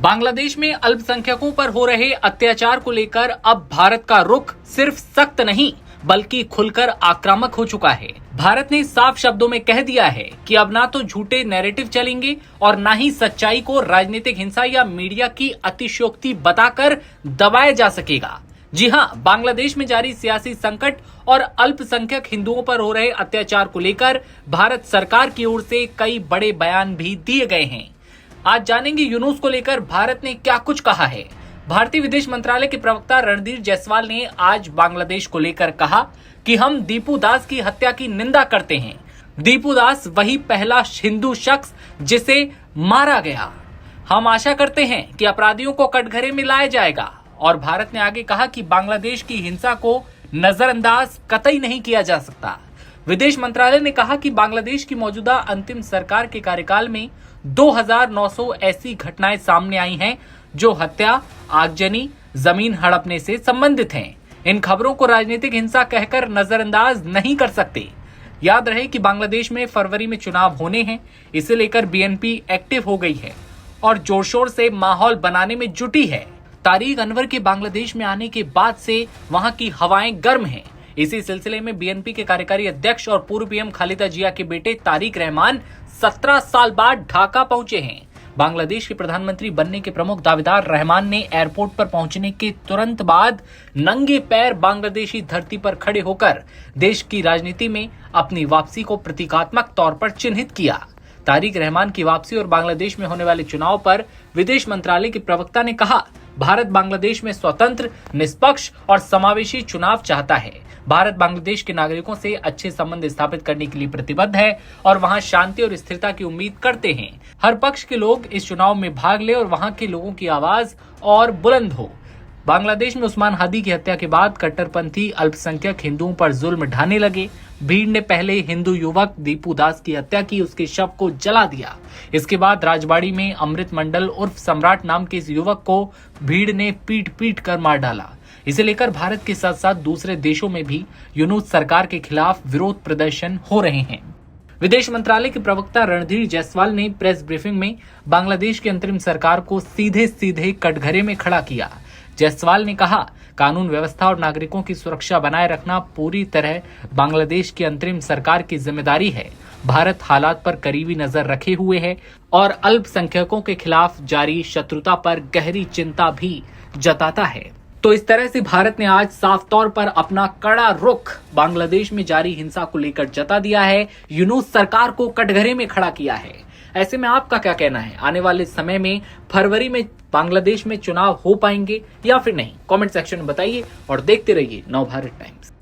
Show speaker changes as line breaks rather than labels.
बांग्लादेश में अल्पसंख्यकों पर हो रहे अत्याचार को लेकर अब भारत का रुख सिर्फ सख्त नहीं बल्कि खुलकर आक्रामक हो चुका है। भारत ने साफ शब्दों में कह दिया है कि अब ना तो झूठे नैरेटिव चलेंगे और ना ही सच्चाई को राजनीतिक हिंसा या मीडिया की अतिशयोक्ति बताकर दबाया जा सकेगा। जी हां, बांग्लादेश में जारी सियासी संकट और अल्पसंख्यक हिंदुओं पर हो रहे अत्याचार को लेकर भारत सरकार की ओर से कई बड़े बयान भी दिए गए हैं। आज जानेंगे यूनुस को लेकर भारत ने क्या कुछ कहा है। भारतीय विदेश मंत्रालय के प्रवक्ता रणधीर जायसवाल ने आज बांग्लादेश को लेकर कहा कि हम दीपू दास की हत्या की निंदा करते हैं। दीपू दास वही पहला हिंदू शख्स जिसे मारा गया। हम आशा करते हैं कि अपराधियों को कटघरे में लाया जाएगा। और भारत ने आगे कहा कि बांग्लादेश की हिंसा को नजरअंदाज कतई नहीं किया जा सकता। विदेश मंत्रालय ने कहा कि बांग्लादेश की मौजूदा अंतिम सरकार के कार्यकाल में 2900 ऐसी घटनाएं सामने आई हैं जो हत्या, आगजनी, जमीन हड़पने से संबंधित हैं। इन खबरों को राजनीतिक हिंसा कहकर नजरअंदाज नहीं कर सकते। याद रहे कि बांग्लादेश में फरवरी में चुनाव होने हैं। इसे लेकर बीएनपी एक्टिव हो गई है और जोर शोर से माहौल बनाने में जुटी है। तारिक अनवर के बांग्लादेश में आने के बाद से वहां की हवाएं गर्म हैं। इसी सिलसिले में बीएनपी के कार्यकारी अध्यक्ष और पूर्व पीएम खालिदा जिया के बेटे तारिक रहमान 17 साल बाद ढाका पहुंचे हैं। बांग्लादेश के प्रधानमंत्री बनने के प्रमुख दावेदार रहमान ने एयरपोर्ट पर पहुंचने के तुरंत बाद नंगे पैर बांग्लादेशी धरती पर खड़े होकर देश की राजनीति में अपनी वापसी को प्रतीकात्मक तौर पर चिन्हित किया। तारिक रहमान की वापसी और बांग्लादेश में होने वाले चुनाव पर विदेश मंत्रालय के प्रवक्ता ने कहा, भारत बांग्लादेश में स्वतंत्र, निष्पक्ष और समावेशी चुनाव चाहता है। भारत बांग्लादेश के नागरिकों से अच्छे संबंध स्थापित करने के लिए प्रतिबद्ध है और वहां शांति और स्थिरता की उम्मीद करते हैं। हर पक्ष के लोग इस चुनाव में भाग ले और वहां के लोगों की आवाज और बुलंद हो। बांग्लादेश में उस्मान हादी की हत्या के बाद कट्टरपंथी अल्पसंख्यक हिंदुओं पर जुल्म ढाने लगे। भीड़ ने पहले हिंदू युवक दीपू दास की हत्या की, उसके शव को जला दिया। इसके बाद राजबाड़ी में अमृत मंडल उर्फ सम्राट नाम के इस युवक को भीड़ ने पीट पीट कर मार डाला। इसे लेकर भारत के साथ साथ दूसरे देशों में भी यूनुस सरकार के खिलाफ विरोध प्रदर्शन हो रहे हैं। विदेश मंत्रालय के प्रवक्ता रणधीर जायसवाल ने प्रेस ब्रीफिंग में बांग्लादेश की अंतरिम सरकार को सीधे सीधे कटघरे में खड़ा किया। जायसवाल ने कहा, कानून व्यवस्था और नागरिकों की सुरक्षा बनाए रखना पूरी तरह बांग्लादेश की अंतरिम सरकार की जिम्मेदारी है। भारत हालात पर करीबी नजर रखे हुए है और अल्पसंख्यकों के खिलाफ जारी शत्रुता पर गहरी चिंता भी जताता है। तो इस तरह से भारत ने आज साफ तौर पर अपना कड़ा रुख बांग्लादेश में जारी हिंसा को लेकर जता दिया है। यूनुस सरकार को कटघरे में खड़ा किया है। ऐसे में आपका क्या कहना है? आने वाले समय में फरवरी में बांग्लादेश में चुनाव हो पाएंगे या फिर नहीं? कमेंट सेक्शन में बताइए और देखते रहिए नवभारत टाइम्स।